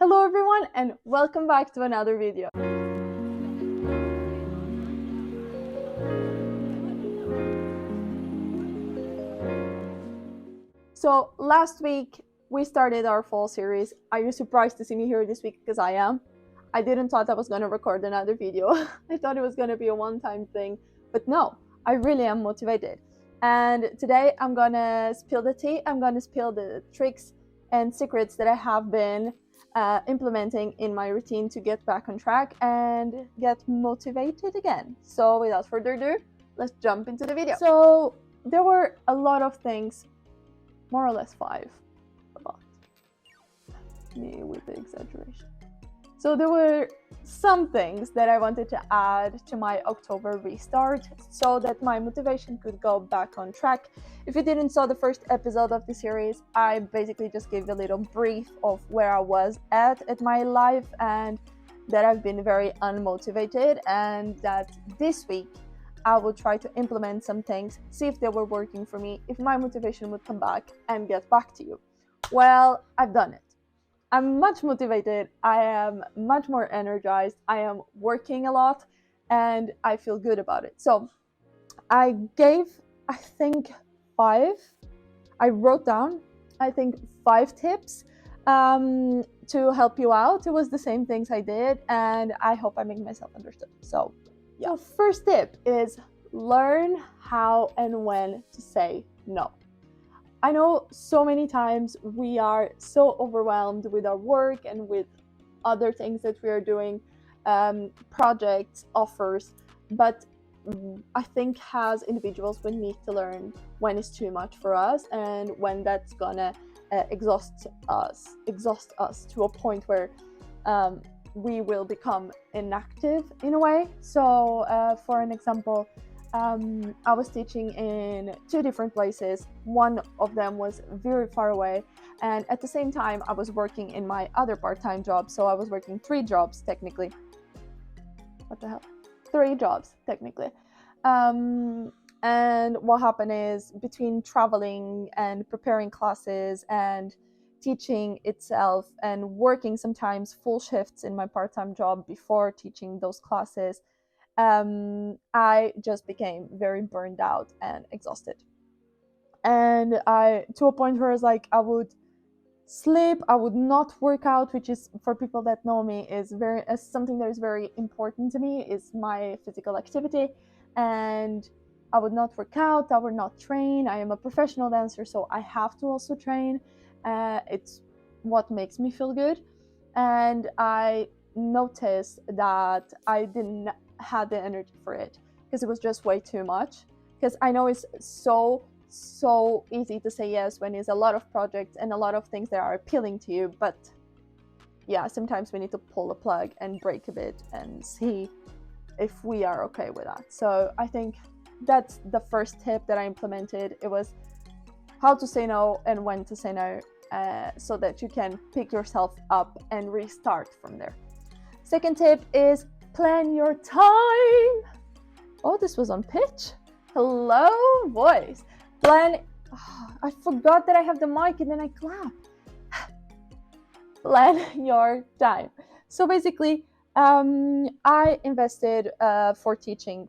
Hello everyone and welcome back to another video. So last week we started our fall series. Are you surprised to see me here this week? Because I am. I didn't thought I was going to record another video. I thought it was going to be a one-time thing, but no, I really am motivated. And today I'm going to spill the tea. I'm going to spill the tricks and secrets that I have been implementing in my routine to get back on track and get motivated again. So without further ado, let's jump into the video. So there were a lot of things, more or less 5, about me with the exaggeration. So there were some things that I wanted to add to my October restart so that my motivation could go back on track. If you didn't saw the first episode of the series, I basically just gave a little brief of where I was at my life and that I've been very unmotivated, and that this week I will try to implement some things, see if they were working for me, if my motivation would come back and get back to you. Well, I've done it. I'm much motivated, I am much more energized, I am working a lot, and I feel good about it. So I gave, I wrote down, 5 tips to help you out. It was the same things I did, and I hope I make myself understood. So yeah. So first tip is learn how and when to say no. I know so many times we are so overwhelmed with our work and with other things that we are doing, projects, offers, but I think as individuals we need to learn when it's too much for us and when that's gonna exhaust us to a point where we will become inactive in a way. So for an example, I was teaching in 2 different places. One of them was very far away, and at the same time I was working in my other part-time job, so I was working 3 jobs technically. What the hell? 3 jobs technically. And what happened is, between traveling and preparing classes and teaching itself and working sometimes full shifts in my part-time job before teaching those classes, I just became very burned out and exhausted. And to a point where I would sleep, I would not work out, which is, for people that know me, is something that is very important to me, is my physical activity. And I would not work out, I would not train. I am a professional dancer, so I have to also train. It's what makes me feel good. And I noticed that I didn't had the energy for it because it was just way too much. Because I know it's so easy to say yes when there's a lot of projects and a lot of things that are appealing to you, but yeah, sometimes we need to pull the plug and break a bit and see if we are okay with that. So I think that's the first tip that I implemented. It was how to say no and when to say no, so that you can pick yourself up and restart from there. Second tip is plan your time. Oh, this was on pitch. Hello, voice. I forgot that I have the mic and then I clap. Plan your time. So basically, I invested for teaching.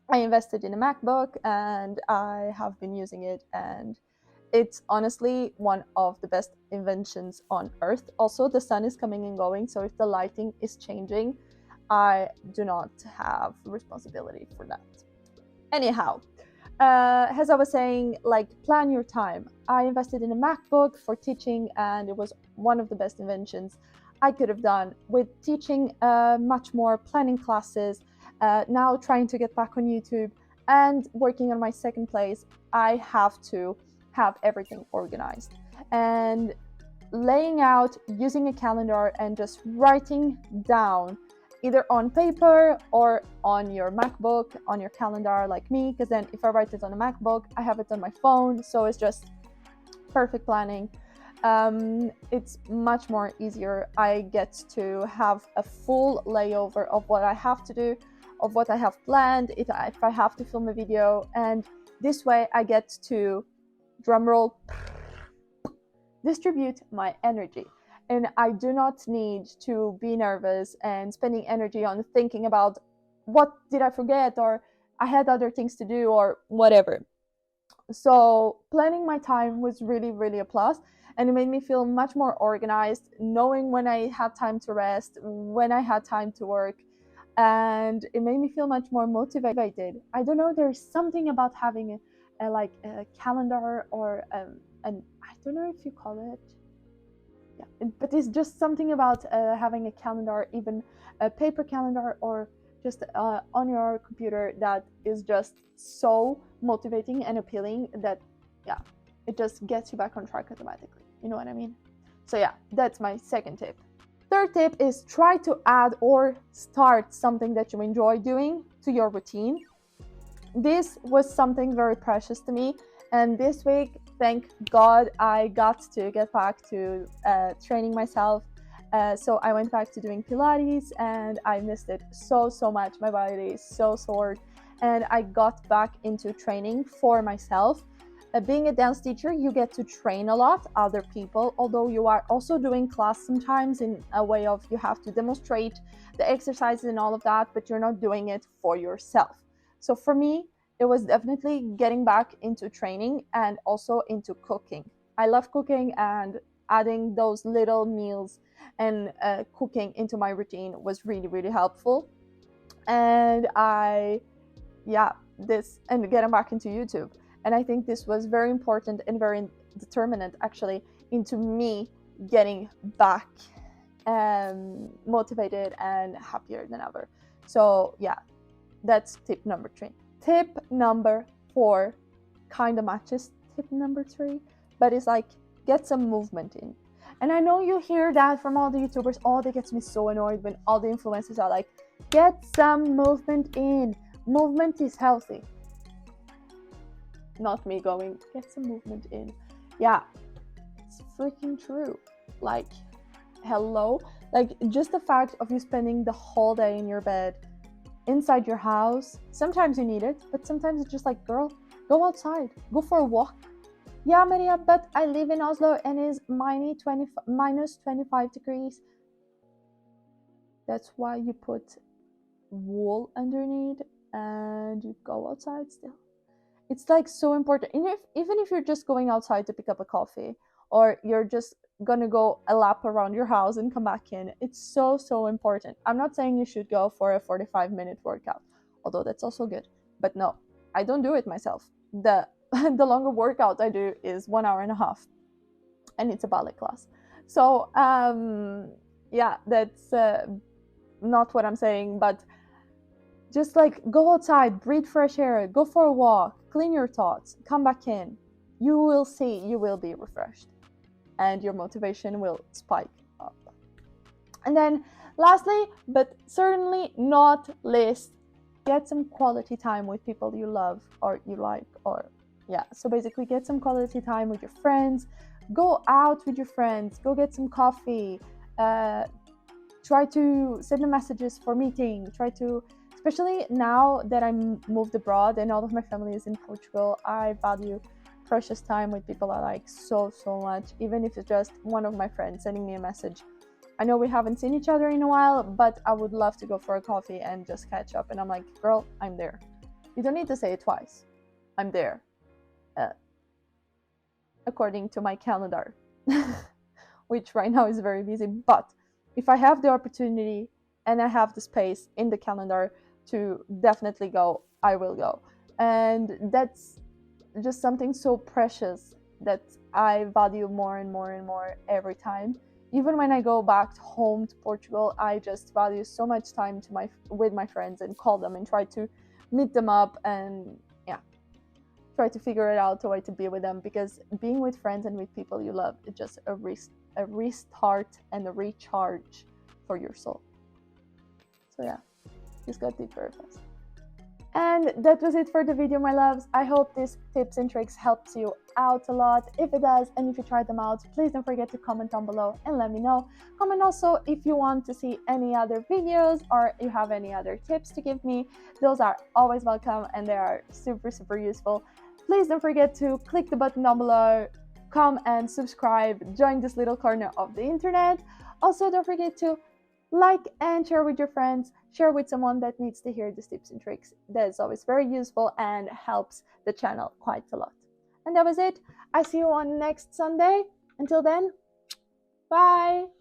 I invested in a MacBook and I have been using it, and it's honestly one of the best inventions on earth. Also, the sun is coming and going, so if the lighting is changing, I do not have responsibility for that. Anyhow, as I was saying, plan your time. I invested in a MacBook for teaching, and it was one of the best inventions I could have done with teaching, much more planning classes, now trying to get back on YouTube and working on my second place. I have to have everything organized and laying out, using a calendar and just writing down either on paper or on your MacBook, on your calendar like me, because then if I write it on a MacBook, I have it on my phone, so it's just perfect planning. It's much more easier. I get to have a full layover of what I have to do, of what I have planned, if I have to film a video, and this way I get to, drumroll, distribute my energy. and I do not need to be nervous and spending energy on thinking about what did I forget, or I had other things to do, or whatever. So planning my time was really, really a plus, and it made me feel much more organized, knowing when I had time to rest, when I had time to work, and it made me feel much more motivated. I don't know, there's something about having a calendar, or an, I don't know if you call it, yeah, but it's just something about having a calendar, even a paper calendar, or just on your computer, that is just so motivating and appealing that, yeah, it just gets you back on track automatically. You know what I mean? So yeah, that's my second tip. Third tip is try to add or start something that you enjoy doing to your routine. This was something very precious to me, and this week, thank God, I got to get back to training myself. So I went back to doing Pilates, and I missed it so much. My body is so sore, and I got back into training for myself. Being a dance teacher, you get to train a lot other people, although you are also doing class sometimes in a way of you have to demonstrate the exercises and all of that, but you're not doing it for yourself. So for me, it was definitely getting back into training and also into cooking. I love cooking, and adding those little meals and cooking into my routine was really, really helpful. And getting back into YouTube. And I think this was very important and very determinant, actually, into me getting back motivated and happier than ever. So yeah, that's tip number 3. Tip number 4 kind of matches tip number 3, but it's like, get some movement in. And I know you hear that from all the YouTubers. Oh, that gets me so annoyed when all the influencers are like, get some movement in. Movement is healthy. Not me going, get some movement in. Yeah, it's freaking true. Like, hello? Like, just the fact of you spending the whole day in your bed, inside your house, sometimes you need it, but sometimes it's just like, girl, go outside, go for a walk. Yeah, Maria, but I live in Oslo and it's minus 25 degrees. That's why you put wool underneath and you go outside still. It's like so important. And even if you're just going outside to pick up a coffee, or you're just gonna go a lap around your house and come back in, it's so important. I'm not saying you should go for a 45-minute workout, although that's also good. But no, I don't do it myself. The longer workout I do is 1.5 hours, and it's a ballet class. So yeah, that's not what I'm saying, but just like, go outside, breathe fresh air, go for a walk, clean your thoughts, come back in. You will see, you will be refreshed, and your motivation will spike up. And then lastly, but certainly not least, get some quality time with people you love or you like, or yeah. So basically, get some quality time with your friends. Go out with your friends. Go get some coffee. Try to send them messages for meeting. Especially now that I'm moved abroad and all of my family is in Portugal, I value precious time with people I like so much, even if it's just one of my friends sending me a message. I know we haven't seen each other in a while, but I would love to go for a coffee and just catch up. And I'm like, girl, I'm there. You don't need to say it twice. I'm there. According to my calendar, which right now is very busy. But if I have the opportunity and I have the space in the calendar to definitely go, I will go. And that's just something so precious that I value more and more every time. Even when I go back home to Portugal, I just value so much time with my friends, and call them and try to meet them up, and try to figure it out a way to be with them, because being with friends and with people you love is just a restart and a recharge for your soul. So yeah, just got deep very fast. And that was it for the video, my loves. I hope these tips and tricks helps you out a lot. If it does, and if you tried them out, please don't forget to comment down below and let me know. Comment also if you want to see any other videos, or you have any other tips to give me. Those are always welcome, and they are super useful. Please don't forget to click the button down below, come and subscribe, join this little corner of the internet. Also, don't forget to like and share with your friends, share with someone that needs to hear these tips and tricks. That is always very useful and helps the channel quite a lot. And that was it. I see you on next Sunday. Until then, bye.